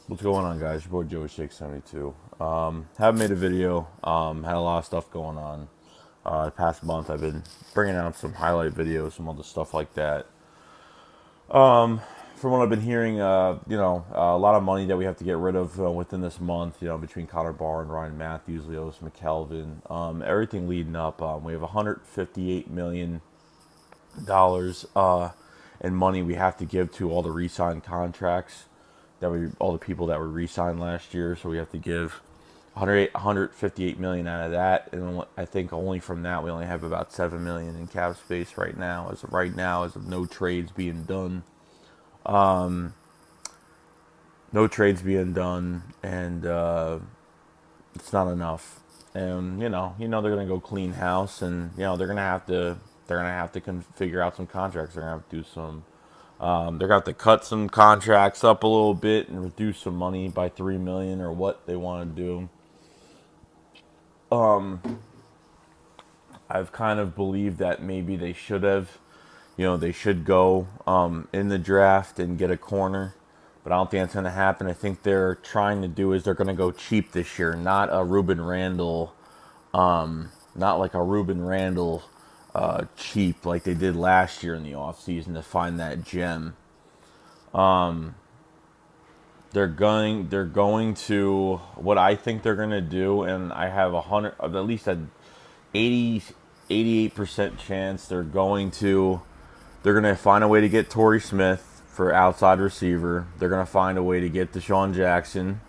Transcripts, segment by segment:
What's going on, guys? Your boy Joey Shake 72. Haven't made a video. Had a lot of stuff going on. The past month, I've been bringing out some highlight videos, some other stuff like that. From what I've been hearing, a lot of money that we have to get rid of within this month. Between Connor Barr and Ryan Matthews, Leos McKelvin, everything leading up. We have $158 million in money we have to give to all the re-signed contracts all the people that were re-signed last year. So we have to give 158 million out of that, and I think only from that we only have about 7 million in cap space right now. As of no trades being done, and it's not enough. And they're gonna go clean house, and they're gonna have to figure out some contracts. They're gonna have to do some. They're gonna have to cut some contracts up a little bit and reduce some money by 3 million or what they want to do. I've kind of believed that maybe they should go in the draft and get a corner, but I don't think that's going to happen. I think they're trying to do is they're going to go cheap this year, not a Ruben Randall, not like a Ruben Randall cheap like they did last year in the offseason to find that gem. They're going to what I think they're going to do, and I have at least a 88% chance they're going to find a way to get Torrey Smith for outside receiver. They're going to find a way to get Deshaun Jackson,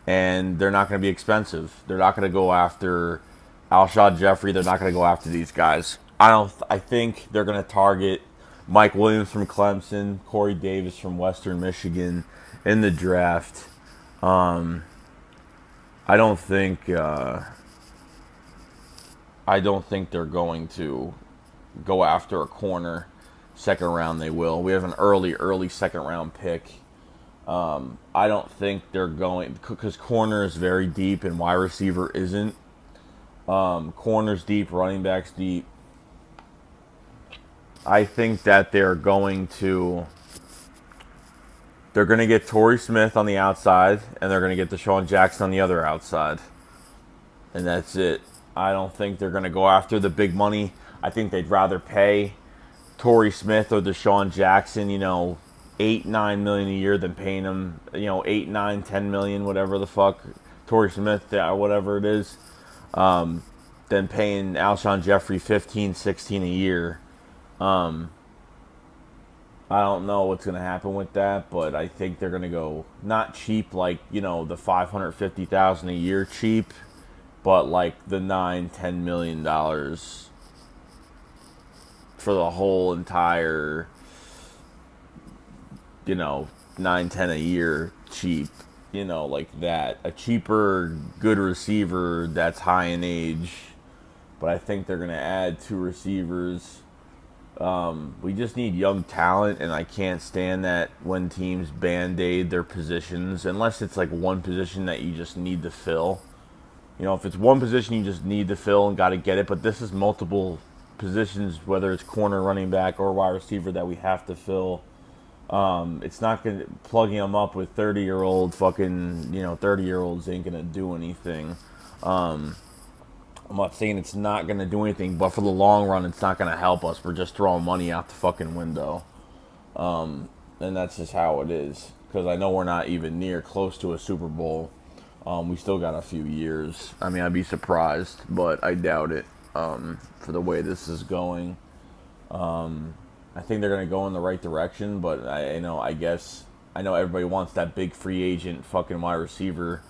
and they're not going to be expensive. They're not going to go after Alshon Jeffrey. They're not going to go after these guys. I think they're going to target Mike Williams from Clemson, Corey Davis from Western Michigan in the draft. I don't think I don't think they're going to go after a corner. Second round, they will. We have an early second round pick. I don't think they're going because corner is very deep and wide receiver isn't. Corners deep, running backs deep. I think that they're going to get Torrey Smith on the outside, and they're going to get Deshaun Jackson on the other outside, and that's it. I don't think they're going to go after the big money. I think they'd rather pay Torrey Smith or Deshaun Jackson, 8-9 million a year than paying him, 8-9-10 million, whatever the fuck, Torrey Smith, whatever it is, than paying Alshon Jeffrey 15-16 a year. I don't know what's going to happen with that, but I think they're going to go not cheap like, the $550,000 a year cheap, but like the $9-10 million for the whole entire, 9-10 a year cheap, like that. A cheaper, good receiver that's high in age, but I think they're going to add 2 receivers. We just need young talent, and I can't stand that when teams band-aid their positions, unless it's like one position that you just need to fill. If it's one position you just need to fill and got to get it, but this is multiple positions, whether it's corner, running back, or wide receiver that we have to fill. It's not going to plugging them up with 30-year-old fucking, 30-year-olds ain't going to do anything. I'm not saying it's not going to do anything, but for the long run, it's not going to help us. We're just throwing money out the fucking window. And that's just how it is. Because I know we're not even near close to a Super Bowl. We still got a few years. I mean, I'd be surprised, but I doubt it for the way this is going. I think they're going to go in the right direction, but I know everybody wants that big free agent fucking wide receiver.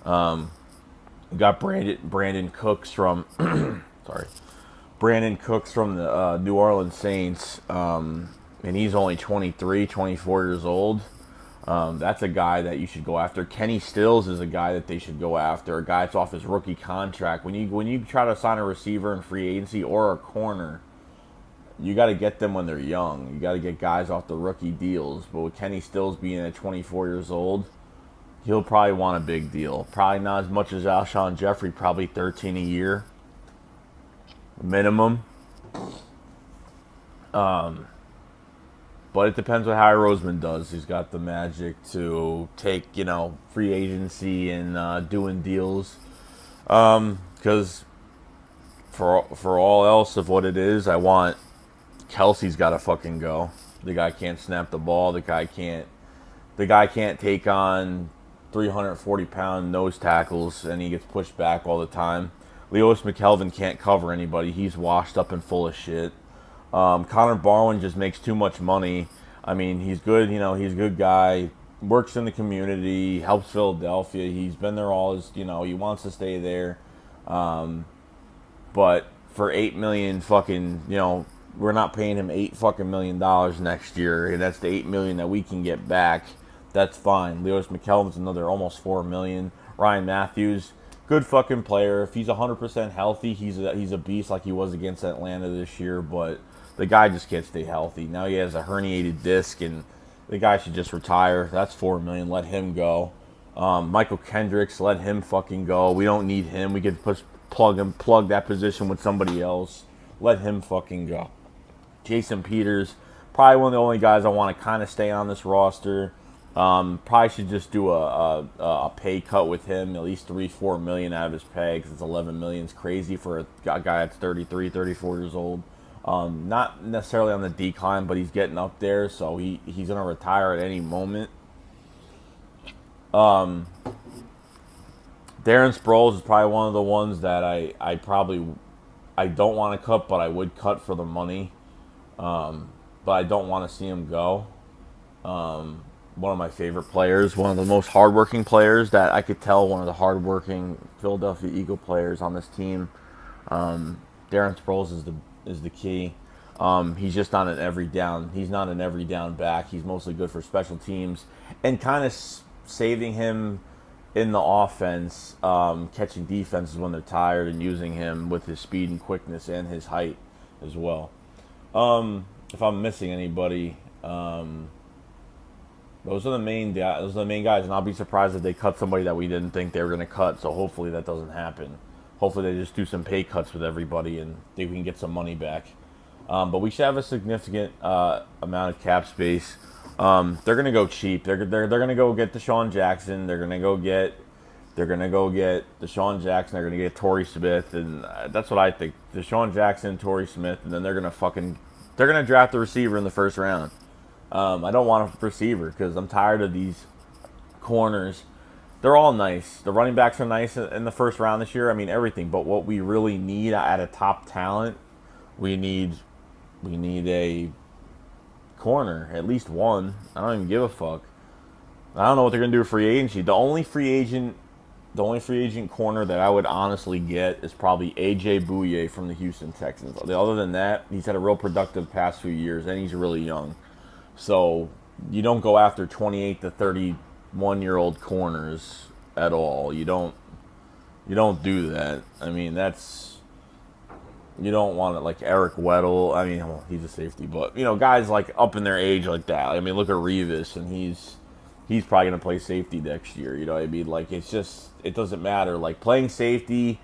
Got Brandon Cooks from Brandon Cooks from the New Orleans Saints, and he's only 23, 24 years old. That's a guy that you should go after. Kenny Stills is a guy that they should go after. A guy that's off his rookie contract. When you try to sign a receiver in free agency or a corner, you got to get them when they're young. You got to get guys off the rookie deals. But with Kenny Stills being at 24 years old, he'll probably want a big deal. Probably not as much as Alshon Jeffrey, probably 13 a year minimum. But it depends what Harry Roseman does. He's got the magic to take, free agency and doing deals. Because for all else of what it is, I want Kelsey's got to fucking go. The guy can't snap the ball. The guy can't take on 340-pound nose tackles, and he gets pushed back all the time. Lewis McKelvin can't cover anybody. He's washed up and full of shit. Connor Barwin just makes too much money. I mean, he's good. He's a good guy. Works in the community. Helps Philadelphia. He's been there all his. He wants to stay there. But for $8 million, we're not paying him $8 million next year, and that's the $8 million that we can get back. That's fine. Lewis McKelvin's another almost $4 million. Ryan Matthews, good fucking player. If he's 100% healthy, he's a beast like he was against Atlanta this year. But the guy just can't stay healthy. Now he has a herniated disc, and the guy should just retire. That's $4 million. Let him go. Michael Kendricks, let him fucking go. We don't need him. We could plug that position with somebody else. Let him fucking go. Jason Peters, probably one of the only guys I want to kind of stay on this roster. Probably should just do a pay cut with him, at least $3-4 million out of his pay, because it's $11 million. It's crazy for a guy that's 33, 34 years old. Not necessarily on the decline, but he's getting up there, so he's going to retire at any moment. Darren Sproles is probably one of the ones that I don't want to cut, but I would cut for the money. But I don't want to see him go. One of my favorite players, one of the most hardworking players that I could tell, one of the hardworking Philadelphia Eagle players on this team. Darren Sproles is the key. He's just not an every down. He's not an every down back. He's mostly good for special teams and kind of saving him in the offense, catching defenses when they're tired, and using him with his speed and quickness and his height as well. If I'm missing anybody, those are the main guys, and I'll be surprised if they cut somebody that we didn't think they were going to cut. So hopefully that doesn't happen. Hopefully they just do some pay cuts with everybody and we can get some money back. But we should have a significant amount of cap space. They're going to go cheap. They're going to go get Deshaun Jackson. They're going to go get Deshaun Jackson. They're going to get Torrey Smith, and that's what I think. Deshaun Jackson, Torrey Smith, and then they're going to draft the receiver in the first round. I don't want a receiver because I'm tired of these corners. They're all nice. The running backs are nice in the first round this year. I mean, everything. But what we really need at a top talent, we need a corner, at least one. I don't even give a fuck. I don't know what they're gonna do with free agency. The only free agent corner that I would honestly get is probably AJ Bouye from the Houston Texans. Other than that, he's had a real productive past few years, and he's really young. So you don't go after 28 to 31-year-old corners at all. You don't do that. I mean, you don't want it like Eric Weddle. I mean, well, he's a safety, but guys like up in their age like that. I mean, look at Revis, and he's probably gonna play safety next year. You know what I mean? Like, it doesn't matter. Like, playing safety,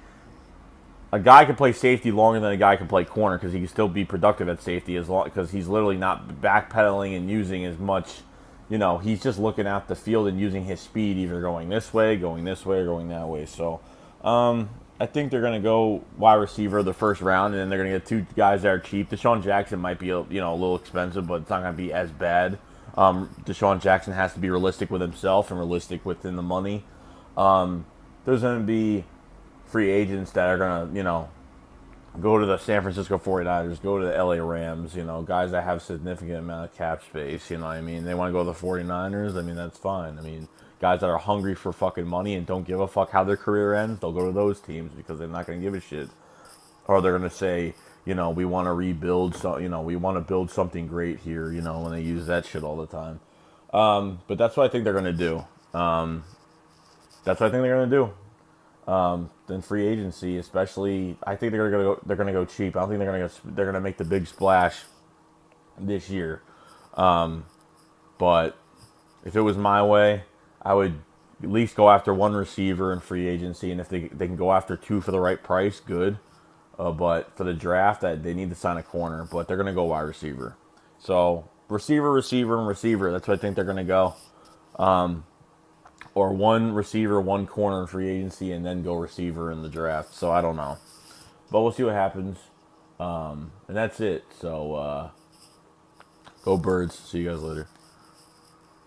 a guy can play safety longer than a guy can play corner because he can still be productive at safety because he's literally not backpedaling and using as much. He's just looking at the field and using his speed, either going this way, or going that way. So, I think they're going to go wide receiver the first round, and then they're going to get two guys that are cheap. Deshaun Jackson might be a little expensive, but it's not going to be as bad. Deshaun Jackson has to be realistic with himself and realistic within the money. There's going to be free agents that are going to, go to the San Francisco 49ers, go to the LA Rams, guys that have significant amount of cap space, you know what I mean? They want to go to the 49ers, I mean, that's fine. I mean, guys that are hungry for fucking money and don't give a fuck how their career ends, they'll go to those teams because they're not going to give a shit. Or they're going to say, we want to rebuild, so we want to build something great here, when they use that shit all the time. But that's what I think they're going to do. Then free agency, especially, I think they're gonna go cheap. I don't think they're gonna make the big splash this year. But if it was my way, I would at least go after one receiver in free agency, and if they can go after two for the right price, good. But for the draft, they need to sign a corner, but they're gonna go wide receiver. So receiver, receiver, and receiver. That's what I think they're going to go. Or one receiver, one corner in free agency, and then go receiver in the draft. So I don't know. But we'll see what happens. And that's it. So go Birds. See you guys later.